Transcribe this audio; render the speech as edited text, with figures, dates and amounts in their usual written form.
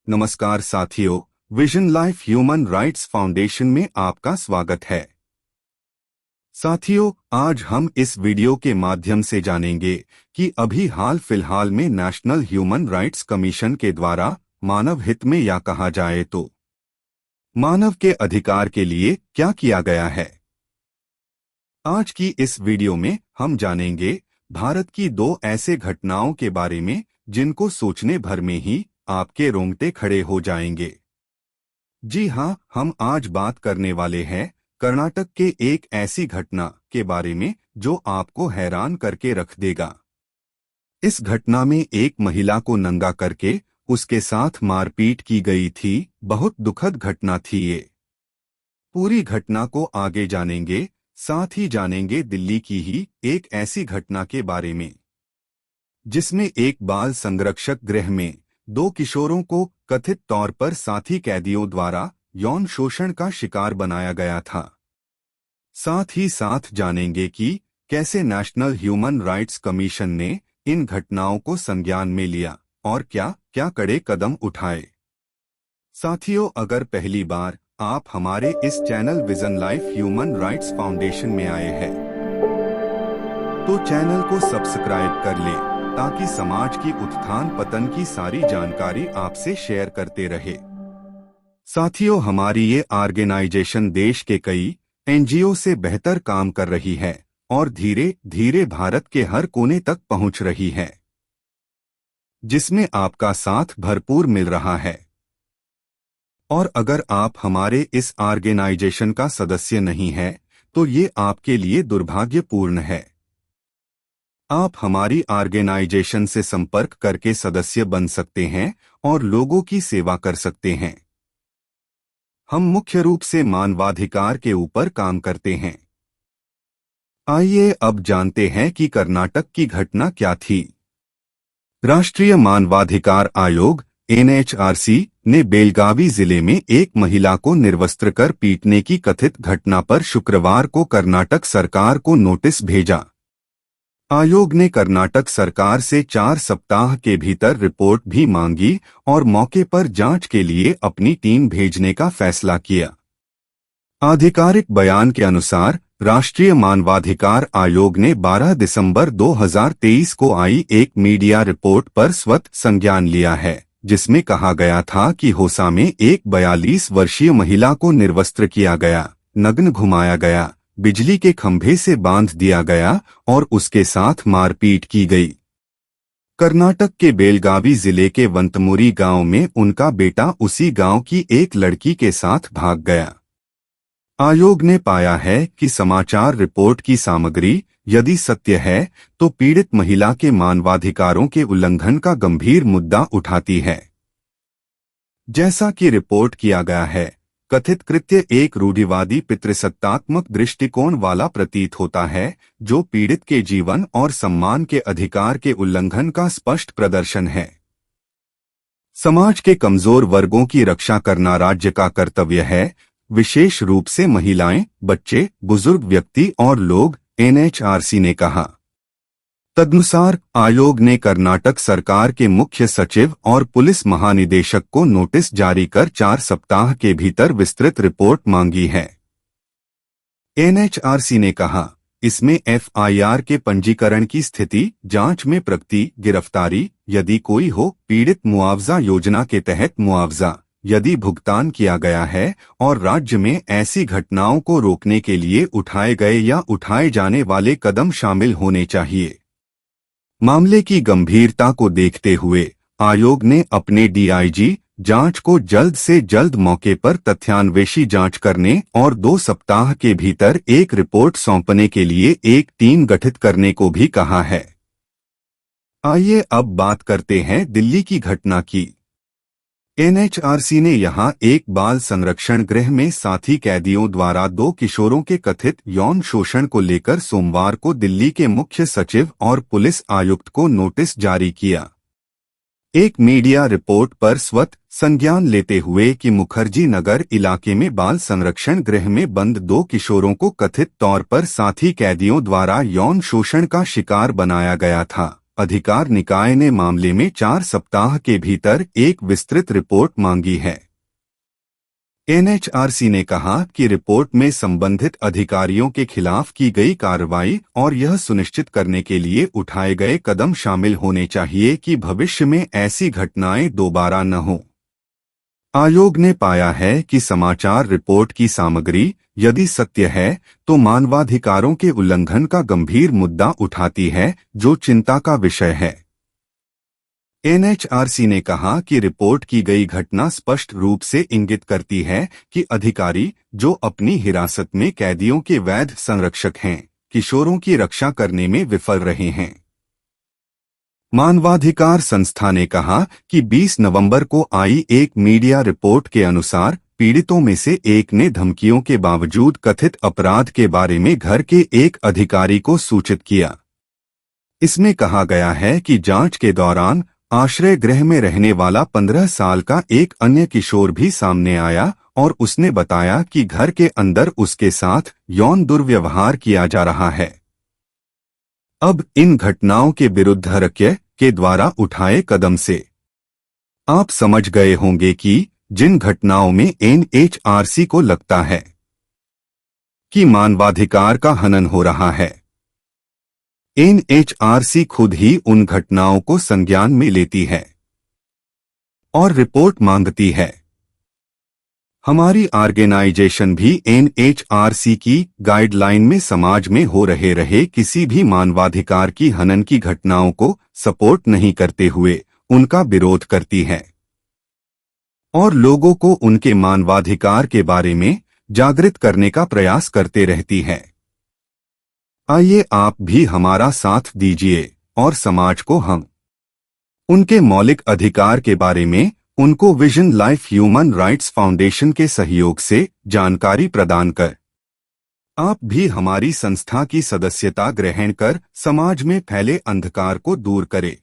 नमस्कार साथियों, vision life human rights foundation में आपका स्वागत है। साथियों, आज हम इस वीडियो के माध्यम से जानेंगे कि अभी हाल फिलहाल में नेशनल ह्यूमन राइट्स कमीशन के द्वारा मानव हित में या कहा जाए तो मानव के अधिकार के लिए क्या किया गया है। आज की इस वीडियो में हम जानेंगे भारत की दो ऐसे घटनाओं के बारे में जिनको सोचने भर में ही आपके रोंगटे खड़े हो जाएंगे। जी हां, हम आज बात करने वाले हैं कर्नाटक के एक ऐसी घटना के बारे में जो आपको हैरान करके रख देगा। इस घटना में एक महिला को नंगा करके उसके साथ मारपीट की गई थी। बहुत दुखद घटना थी ये। पूरी घटना को आगे जानेंगे, साथ ही जानेंगे दिल्ली की ही एक ऐसी घटना के बारे में जिसमें एक बाल संरक्षक गृह में दो किशोरों को कथित तौर पर साथी कैदियों द्वारा यौन शोषण का शिकार बनाया गया था। साथ ही साथ जानेंगे कि कैसे नेशनल ह्यूमन राइट्स कमीशन ने इन घटनाओं को संज्ञान में लिया और क्या क्या कड़े कदम उठाए। साथियों, अगर पहली बार आप हमारे इस channel vision life human rights foundation में आए हैं तो चैनल को सब्सक्राइब कर ले ताकि समाज की उत्थान पतन की सारी जानकारी आपसे शेयर करते रहे। साथियों, हमारी ये ऑर्गेनाइजेशन देश के कई एनजीओ से बेहतर काम कर रही है और धीरे धीरे भारत के हर कोने तक पहुंच रही है, जिसमें आपका साथ भरपूर मिल रहा है। और अगर आप हमारे इस ऑर्गेनाइजेशन का सदस्य नहीं है तो ये आपके लिए दुर्भाग्यपूर्ण है। आप हमारी ऑर्गेनाइजेशन से संपर्क करके सदस्य बन सकते हैं और लोगों की सेवा कर सकते हैं। हम मुख्य रूप से मानवाधिकार के ऊपर काम करते हैं। आइए अब जानते हैं कि कर्नाटक की घटना क्या थी। राष्ट्रीय मानवाधिकार आयोग एनएचआरसी ने बेलगावी जिले में एक महिला को निर्वस्त्र कर पीटने की कथित घटना पर शुक्रवार को कर्नाटक सरकार को नोटिस भेजा। आयोग ने कर्नाटक सरकार से 4 सप्ताह के भीतर रिपोर्ट भी मांगी और मौके पर जांच के लिए अपनी टीम भेजने का फैसला किया। आधिकारिक बयान के अनुसार राष्ट्रीय मानवाधिकार आयोग ने 12 दिसंबर 2023 को आई एक मीडिया रिपोर्ट पर स्वतः संज्ञान लिया है, जिसमें कहा गया था कि होसा में एक 42 वर्षीय महिला को निर्वस्त्र किया गया, नग्न घुमाया गया, बिजली के खंभे से बांध दिया गया और उसके साथ मारपीट की गई। कर्नाटक के बेलगावी जिले के वंतमुरी गांव में उनका बेटा उसी गांव की एक लड़की के साथ भाग गया। आयोग ने पाया है कि समाचार रिपोर्ट की सामग्री यदि सत्य है तो पीड़ित महिला के मानवाधिकारों के उल्लंघन का गंभीर मुद्दा उठाती है। जैसा कि रिपोर्ट किया गया है, कथित कृत्य एक रूढ़िवादी पितृसत्तात्मक दृष्टिकोण वाला प्रतीत होता है जो पीड़ित के जीवन और सम्मान के अधिकार के उल्लंघन का स्पष्ट प्रदर्शन है। समाज के कमजोर वर्गों की रक्षा करना राज्य का कर्तव्य है, विशेष रूप से महिलाएं, बच्चे, बुजुर्ग व्यक्ति और लोग, एनएचआरसी ने कहा। तदनुसार आयोग ने कर्नाटक सरकार के मुख्य सचिव और पुलिस महानिदेशक को नोटिस जारी कर 4 सप्ताह के भीतर विस्तृत रिपोर्ट मांगी है। एनएचआरसी ने कहा, इसमें एफआईआर के पंजीकरण की स्थिति, जांच में प्रगति, गिरफ्तारी यदि कोई हो, पीड़ित मुआवजा योजना के तहत मुआवजा यदि भुगतान किया गया है और राज्य में ऐसी घटनाओं को रोकने के लिए उठाए गए या उठाए जाने वाले कदम शामिल होने चाहिए। मामले की गंभीरता को देखते हुए आयोग ने अपने डीआईजी जांच को जल्द से जल्द मौके पर तथ्यान्वेषी जांच करने और 2 सप्ताह के भीतर एक रिपोर्ट सौंपने के लिए एक टीम गठित करने को भी कहा है। आइए अब बात करते हैं दिल्ली की घटना की। एनएचआरसी ने यहां एक बाल संरक्षण गृह में साथी कैदियों द्वारा 2 किशोरों के कथित यौन शोषण को लेकर सोमवार को दिल्ली के मुख्य सचिव और पुलिस आयुक्त को नोटिस जारी किया। एक मीडिया रिपोर्ट पर स्वतः संज्ञान लेते हुए कि मुखर्जी नगर इलाके में बाल संरक्षण गृह में बंद 2 किशोरों को कथित तौर पर साथी कैदियों द्वारा यौन शोषण का शिकार बनाया गया था, अधिकार निकाय ने मामले में 4 सप्ताह के भीतर एक विस्तृत रिपोर्ट मांगी है। एनएचआरसी ने कहा कि रिपोर्ट में संबंधित अधिकारियों के खिलाफ की गई कार्रवाई और यह सुनिश्चित करने के लिए उठाए गए कदम शामिल होने चाहिए कि भविष्य में ऐसी घटनाएं दोबारा न हों। आयोग ने पाया है कि समाचार रिपोर्ट की सामग्री, यदि सत्य है, तो मानवाधिकारों के उल्लंघन का गंभीर मुद्दा उठाती है, जो चिंता का विषय है। एनएचआरसी ने कहा कि रिपोर्ट की गई घटना स्पष्ट रूप से इंगित करती है कि अधिकारी, जो अपनी हिरासत में कैदियों के वैध संरक्षक हैं, किशोरों की रक्षा करने में विफल रहे हैं। मानवाधिकार संस्था ने कहा कि 20 नवंबर को आई एक मीडिया रिपोर्ट के अनुसार पीड़ितों में से एक ने धमकियों के बावजूद कथित अपराध के बारे में घर के एक अधिकारी को सूचित किया। इसमें कहा गया है कि जांच के दौरान आश्रय गृह में रहने वाला 15 साल का एक अन्य किशोर भी सामने आया और उसने बताया कि घर के अंदर उसके साथ यौन दुर्व्यवहार किया जा रहा है। अब इन घटनाओं के विरुद्ध हरक्य के द्वारा उठाए कदम से आप समझ गए होंगे कि जिन घटनाओं में एनएचआरसी को लगता है कि मानवाधिकार का हनन हो रहा है, एनएचआरसी खुद ही उन घटनाओं को संज्ञान में लेती है और रिपोर्ट मांगती है। हमारी ऑर्गेनाइजेशन भी एनएचआरसी की गाइडलाइन में समाज में हो रहे किसी भी मानवाधिकार की हनन की घटनाओं को सपोर्ट नहीं करते हुए उनका विरोध करती है और लोगों को उनके मानवाधिकार के बारे में जागृत करने का प्रयास करते रहती है। आइए आप भी हमारा साथ दीजिए और समाज को हम उनके मौलिक अधिकार के बारे में उनको vision life human rights foundation के सहयोग से जानकारी प्रदान कर आप भी हमारी संस्था की सदस्यता ग्रहण कर समाज में फैले अंधकार को दूर करें।